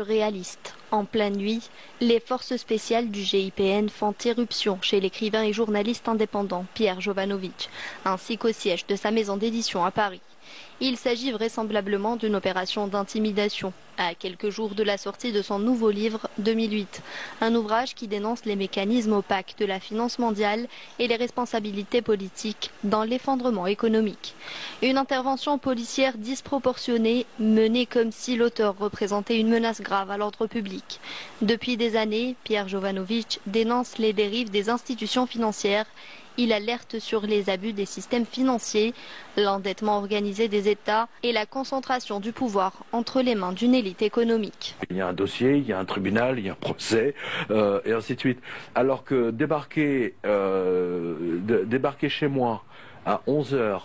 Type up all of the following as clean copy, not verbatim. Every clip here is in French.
Réaliste. En pleine nuit, les forces spéciales du GIPN font éruption chez l'écrivain et journaliste indépendant Pierre Jovanović, ainsi qu'au siège de sa maison d'édition à Paris. Il s'agit vraisemblablement d'une opération d'intimidation, à quelques jours de la sortie de son nouveau livre 2008, un ouvrage qui dénonce les mécanismes opaques de la finance mondiale et les responsabilités politiques dans l'effondrement économique. Une intervention policière disproportionnée menée comme si l'auteur représentait une menace grave à l'ordre public. Depuis des années, Pierre Jovanović dénonce les dérives des institutions financières. Il alerte sur les abus des systèmes financiers, l'endettement organisé des États et la concentration du pouvoir entre les mains d'une élite économique. Il y a un dossier, il y a un tribunal, il y a un procès, et ainsi de suite. Alors que débarquer chez moi à 11h,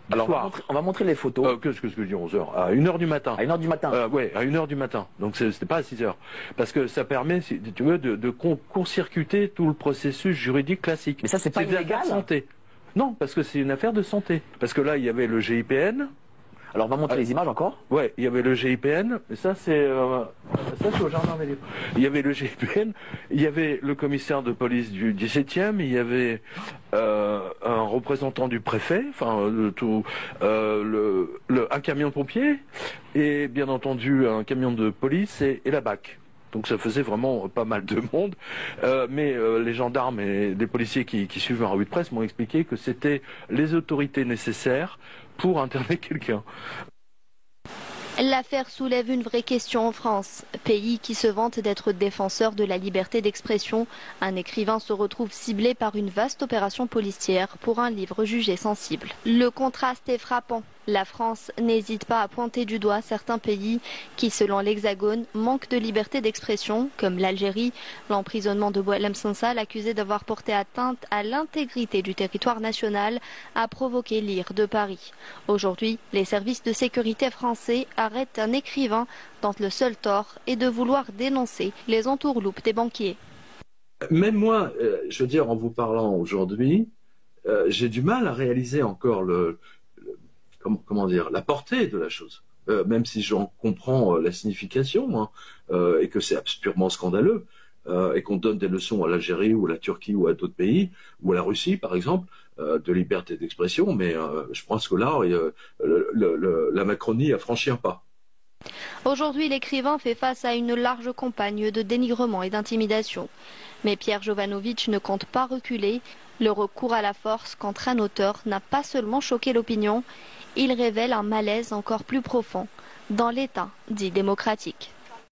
alors on va montrer les photos. Qu'est-ce que je dis 11h? À 1h du matin. À 1h du matin. Ouais, à 1h du matin. Donc c'était pas à 6h. Parce que ça permet, si tu veux, de court-circuiter tout le processus juridique classique. Mais ça, c'est pas illégal. Santé. Non, parce que c'est une affaire de santé. Parce que là, il y avait le GIPN. Alors on va montrer les images encore. Ouais, il y avait le GIPN, et ça c'est au jardin des livres. Il y avait le GIPN, il y avait le commissaire de police du 17e, il y avait un représentant du préfet, enfin un camion de pompiers, et bien entendu un camion de police et la BAC. Donc ça faisait vraiment pas mal de monde, mais les gendarmes et les policiers qui suivent un revue de presse m'ont expliqué que c'était les autorités nécessaires pour interner quelqu'un. L'affaire soulève une vraie question en France, pays qui se vante d'être défenseur de la liberté d'expression. Un écrivain se retrouve ciblé par une vaste opération policière pour un livre jugé sensible. Le contraste est frappant. La France n'hésite pas à pointer du doigt certains pays qui, selon l'Hexagone, manquent de liberté d'expression, comme l'Algérie. L'emprisonnement de Boualem Sansal, accusé d'avoir porté atteinte à l'intégrité du territoire national, a provoqué l'ire de Paris. Aujourd'hui, les services de sécurité français arrêtent un écrivain dont le seul tort est de vouloir dénoncer les entourloupes des banquiers. Même moi, je veux dire, en vous parlant aujourd'hui, j'ai du mal à réaliser encore la portée de la chose. Même si j'en comprends la signification, hein, et que c'est purement scandaleux, et qu'on donne des leçons à l'Algérie ou à la Turquie ou à d'autres pays, ou à la Russie par exemple, de liberté d'expression, mais je pense que là, la Macronie a franchi un pas. Aujourd'hui, l'écrivain fait face à une large campagne de dénigrement et d'intimidation. Mais Pierre Jovanović ne compte pas reculer. Le recours à la force contre un auteur n'a pas seulement choqué l'opinion, il révèle un malaise encore plus profond dans l'État dit démocratique.